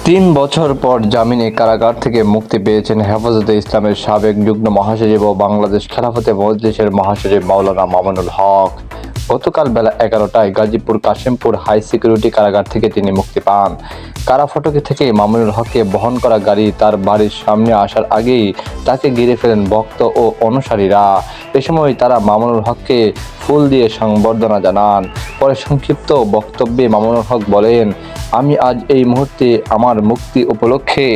৩ বছর পর জামিনে কারাগার থেকে মুক্তি পেয়েছেন হেফাজতে ইসলামের সাবেক যুগ্ম মহাসচিব ও বাংলাদেশ খেলাফতে মজলিসের মহাসচিব মাওলানা মামুনুল হক। গতকাল বেলা ১১টায় গাজীপুর কাশিমপুর হাই সিকিউরিটি কারাগার থেকে তিনি মুক্তি পান। কারা ফটকে থেকে মামুনুল হককে বহন করা গাড়ি তার বাড়ির সামনে আসার আগেই তাকে ঘিরে ফেলেন ভক্ত ও অনুসারীরা। এ সময় তারা মামুনুল হককে ফুল দিয়ে সংবর্ধনা জানান। পরে সংক্ষিপ্ত বক্তব্যে মামুনুল হক বলেন, আমি আজ এই মুহূর্তে আমার মুক্তি উপলক্ষে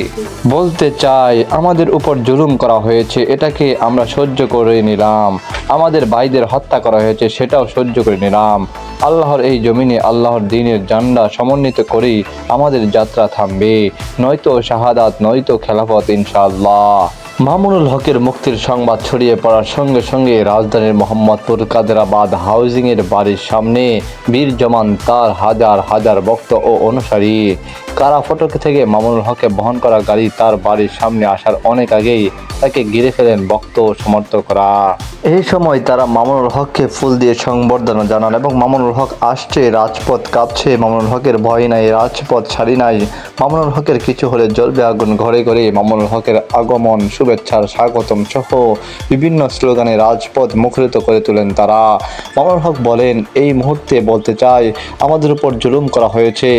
বলতে চাই, আমাদের উপর জুলুম করা হয়েছে, এটাকে আমরা সহ্য করে নিলাম। আমাদের ভাইদের হত্যা করা হয়েছে, সেটাও সহ্য করে নিলাম। আল্লাহর এই জমিনে আল্লাহর দ্বীনের ঝান্ডা সমন্বিত করেই আমাদের যাত্রা থামবে, নয়তো শাহাদাত নয়তো খেলাফত ইনশাআল্লাহ। মামুনুল হকের মুক্তির সংবাদ ছড়িয়ে পড়ার সঙ্গে সঙ্গে রাজধানীর মোহাম্মদপুর কাদেরাবাদ হাউজিংয়ের বাড়ির সামনে ভিড় জমান তার হাজার হাজার ভক্ত ও অনুসারী। কারা ফটক থেকে মামুনুল হককে বহন করা গাড়ি তার বাড়ির সামনে আসার অনেক আগেই তাকে ঘিরে ফেলেন ভক্ত ও সমর্থকরা। এই সময় তারা মামুনুল হককে ফুল দিয়ে সংবর্ধনা জানান এবং মামুনুল হক আসছে, রাজপথ কাঁপছে, মামুনুল হকের ভয় নাই, রাজপথ ছাড়ি নাই, মামুনুল হকের কিছু হলে জ্বলবে আগুন ঘরে ঘরে, মামুনুল হকের আগমন, শুভেচ্ছার স্বাগতম সহ বিভিন্ন স্লোগানে রাজপথ মুখরিত করে তোলেন তারা। মামুনুল হক বলেন, এই মুহূর্তে বলতে চাই, আমাদের উপর জুলুম করা হয়েছে,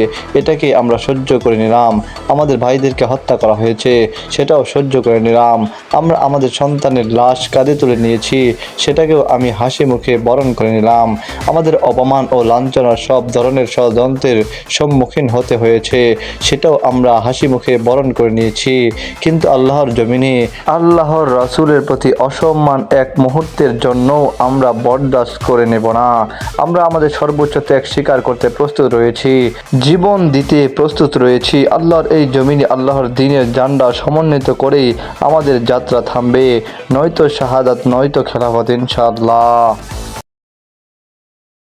এটাকে আমরা সহ্য করে নিলাম। আমাদের ভাইদেরকে হত্যা করা হয়েছে, সেটাও সহ্য করে নিলাম। আমরা আমাদের সন্তানের লাশ কাঁধে তুলে নিয়েছি, সেটাকেও আমি হাসি মুখে বরণ করে নিলাম। আমাদের অপমান ও লাঞ্ছনার সব ধরনের ষড়যন্ত্রের সম্মুখীন হতে হয়েছে, সেটাও আমরা হাসি মুখে বরণ করে নিয়েছি। কিন্তু আল্লাহর জমিনে আল্লাহর রাসূলের প্রতি অসম্মান এক মুহূর্তের জন্যও আমরা বরদাস্ত করে নেব না। আমরা আমাদের সর্বোচ্চ ত্যাগ স্বীকার করতে প্রস্তুত রয়েছি, জীবন দিতে প্রস্তুত রয়েছি। আল্লাহর এই জমিনে আল্লাহর দ্বীনের ঝান্ডা সমন্বিত করেই আমাদের যাত্রা থামবে, নয়তো শাহাদাত নয়তো খেলাফত ইনশাআল্লাহ।